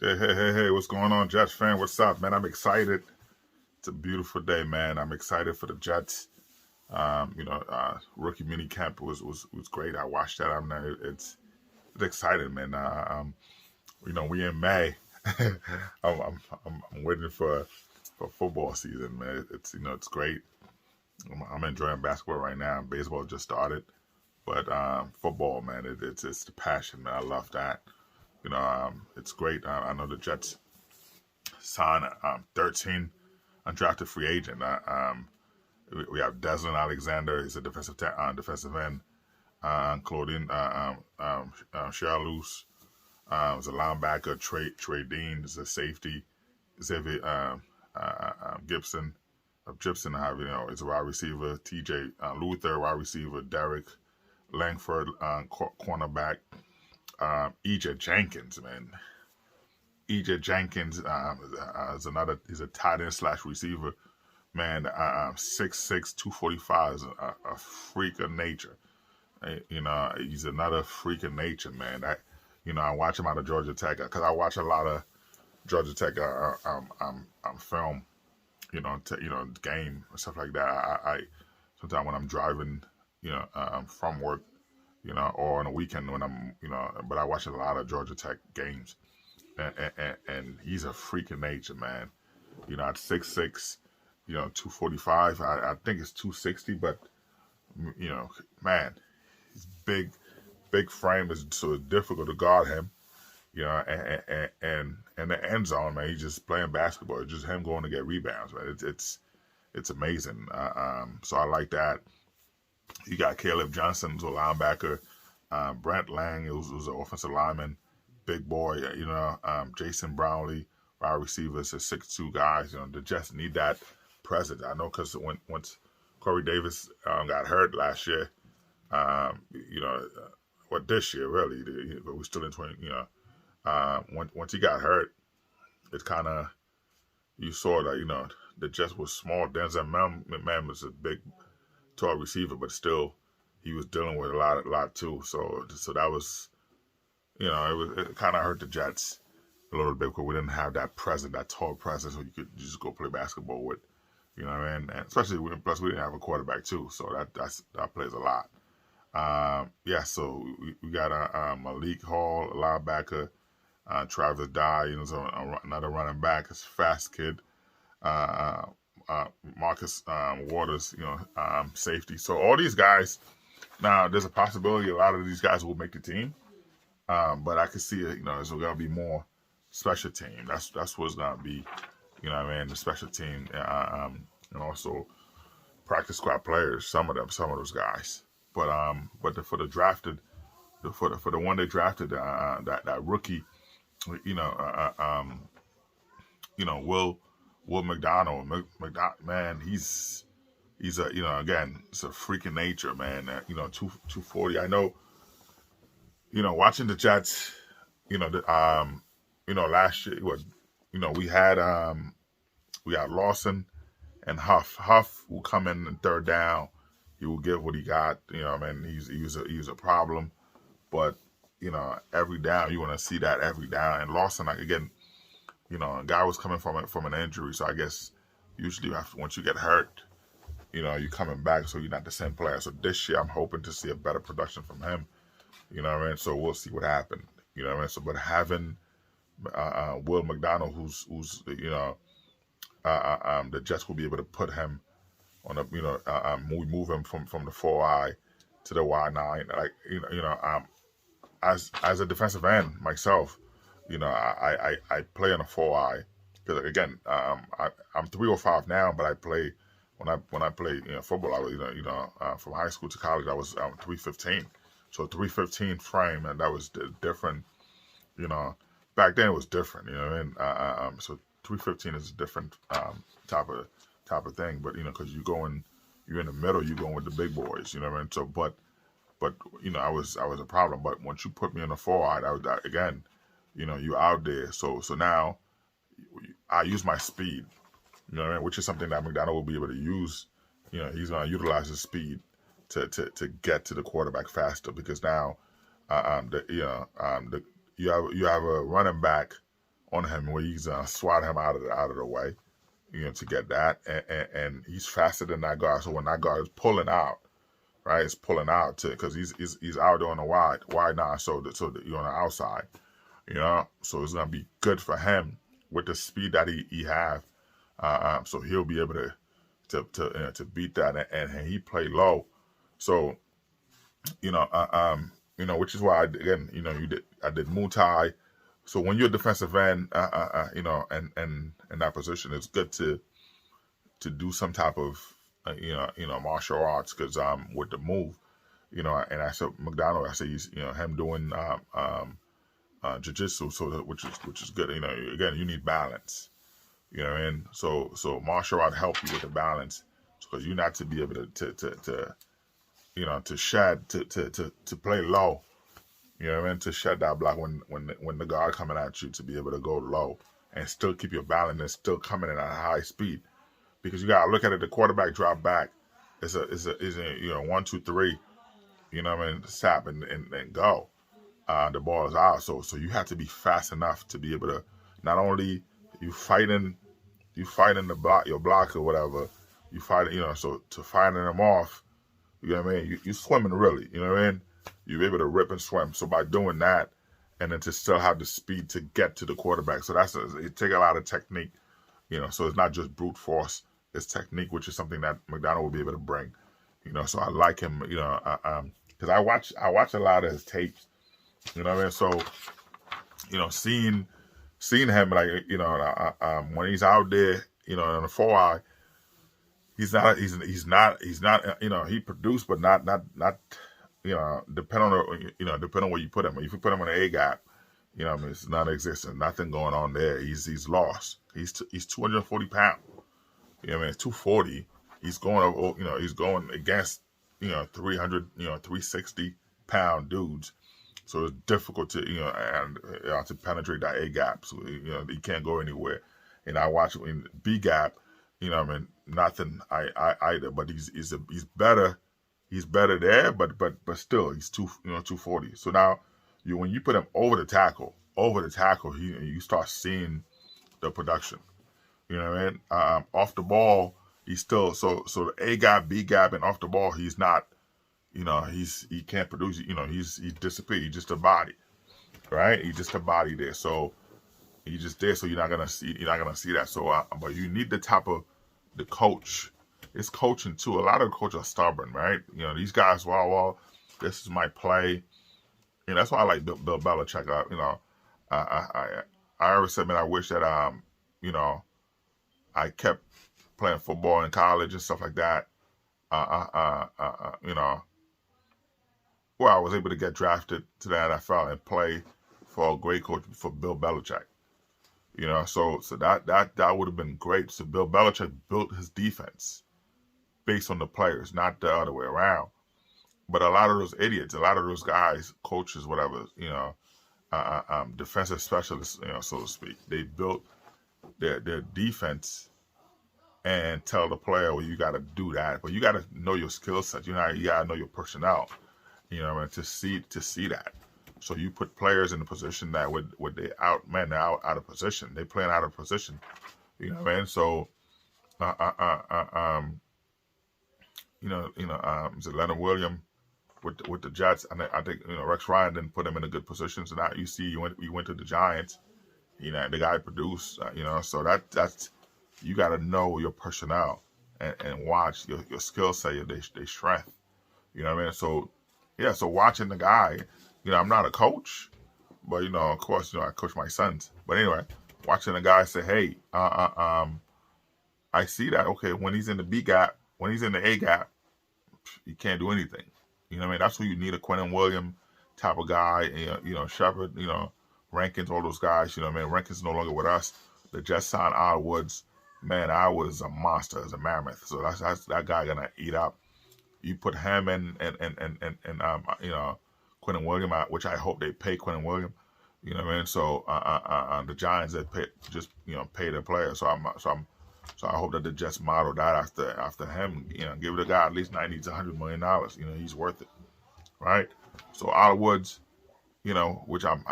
Hey, what's going on, Jets fan? What's up, man? I'm excited. It's a beautiful day, man. I'm excited for the Jets. Rookie mini camp was great. I watched that. It's exciting, man. We in May. I'm waiting for football season, man. It's great. I'm enjoying basketball right now. Baseball just started, but football, man, it's the passion, man. I love that. It's great. I know the Jets signed 13 undrafted free agent. We have Desmond Alexander. He's a defensive end. Claudine Charlouse is a linebacker. Trey Dean is a safety. Xavier Gibson of Gibson, is a wide receiver. T.J. Luther, wide receiver. Derek Langford, cornerback. E.J. Jenkins, man. E.J. Jenkins is a tight end / receiver. Man, 6'6", 245 is a freak of nature. He's another freak of nature, man. I watch him out of Georgia Tech because I watch a lot of Georgia Tech film, game and stuff like that. I sometimes when I'm driving, from work, or on a weekend when but I watch a lot of Georgia Tech games, and he's a freak of nature, man. At 6'6", 245. I think it's 260, but man, he's big frame is so it's difficult to guard him. And the end zone, man, he's just playing basketball. It's just him going to get rebounds, man. It's amazing. So I like that. You got Caleb Johnson, who's a linebacker. Brent Lang, who's an offensive lineman, big boy. Jason Brownlee, wide receivers, are 6'2" guys. The Jets need that presence. I know because once Corey Davis got hurt last year, this year really, but we're still in 20. Once he got hurt, it kind of you saw that the Jets was small. Denzel McMahon was a big, tall receiver, but still he was dealing with a lot too. So that was, it kind of hurt the Jets a little bit because we didn't have that tall presence, so you could just go play basketball with. You know what I mean? And especially plus we didn't have a quarterback too, so that plays a lot. So we got Malik Hall, a linebacker. Travis Dye, another running back, is a fast kid. Marcus Waters, safety. So all these guys, now there's a possibility a lot of these guys will make the team, but I can see it. There's going to be more special team. That's what's going to be. The special team, and also practice squad players. Some of those guys. But for the drafted, for the one they drafted, that rookie. Will McDonald, man, he's again, it's a freaking nature, man. 240. I know, watching the Jets, last year, we had Lawson and Huff. Huff will come in third down. He will give what he got. He was a problem, but. Every down, you want to see that every down. And Lawson, again, a guy was coming from an injury, so I guess usually once you get hurt, you're coming back, so you're not the same player. So this year, I'm hoping to see a better production from him. So we'll see what happens. So but having Will McDonald, who's the Jets will be able to put him on move him from the 4i to the Y9, As a defensive end myself, I play on a 4i because again, I'm 305 now, but I play when I play football. I was from high school to college, I was 315, so 315 frame, and that was different. Back then it was different. So 315 is a different type of thing, but because you're in the middle, you're going with the big boys. So but I was a problem. But once you put me on the 4i, again, you out there. So now I use my speed, which is something that McDonald will be able to use. He's going to utilize his speed to get to the quarterback faster because now you have a running back on him where he's swat him out of the way, to get that, and he's faster than that guard. So when that guard is pulling out, right, it's pulling out because he's out there on the wide nine, so you're on the outside, so it's gonna be good for him with the speed that he have, so he'll be able to beat that, and he played low, so which is why I did Muay. So when you're a defensive end, and in that position, it's good to do some type of martial arts, because with the move, and I said McDonald, I say he's him doing jiu-jitsu, which is good. Again, you need balance. You know what I mean? So martial art help you with the balance, because you not to be able to shed, to play low. You know what I mean? To shed that block when the guard coming at you, to be able to go low and still keep your balance and still coming in at a high speed. Because you gotta look at it, the quarterback drop back. It's a 1, 2, 3. You know what I mean? Sap and go. The ball is out. So you have to be fast enough to be able to, not only you fighting your block or whatever, you fight, so to fighting them off, you know what I mean? You swimming really, you know what I mean? You're able to rip and swim. So by doing that, and then to still have the speed to get to the quarterback. So it takes a lot of technique, so it's not just brute force, it's technique, which is something that McDonald will be able to bring, so I like him, because I watch a lot of his tapes, you know what I mean? So, seeing him, like, when he's out there, in the 4-eye, he's not, he produced, but not, depending on where you put him. If you put him in an A gap, it's non-existent. Nothing going on there. He's lost. He's 240 pounds. It's 240. He's going over, he's going against, 300, 360 pound dudes. So it's difficult to, to penetrate that A gap. So, he can't go anywhere. And I watch in B gap, nothing either, but he's better. He's better there, but still, he's 240. So now, when you put him over the tackle, you start seeing the production. You know what I mean? Off the ball, he's still so the A gap, B gap, and off the ball, he's not. He can't produce. He's disappeared. He's just a body, right? He's just a body there. So he's just there. So you're not gonna see that. So, but you need the coach. It's coaching too. A lot of coaches are stubborn, right? These guys, well, this is my play. That's why I like Bill Belichick. I always said, man, I wish that I kept playing football in college and stuff like that. Where I was able to get drafted to the NFL and play for a great coach, for Bill Belichick. So that would have been great. So Bill Belichick built his defense based on the players, not the other way around. But a lot of those idiots, a lot of those guys, coaches, whatever, defensive specialists, so to speak, they built their defense and tell the player, well, you got to do that, but you got to know your skill set. You got to know your personnel, to see that. So you put players in a position that would they they're out of position. They playing out of position, So, is it Leonard Williams with the Jets? And I think Rex Ryan didn't put him in a good position. So now you see, you went to the Giants. The guy produced. So that's you got to know your personnel and watch your skill set, their strength. So yeah. So watching the guy, I'm not a coach, but of course, I coach my sons. But anyway, watching the guy say, hey, I see that. Okay, when he's in the B gap, when he's in the A gap, he can't do anything. That's who you need, a Quentin Williams type of guy. Shepard, Rankins, all those guys. Rankins no longer with us. The Jets signed Al Woods. Man, I was a monster, as a mammoth. So that's that guy gonna eat up. You put him and Quentin Williams, which I hope they pay Quentin Williams. So the Giants that pay their players. So I hope that the Jets model that after him. Give the guy at least $90 to $100 million. He's worth it, right? So Al Woods, which I'm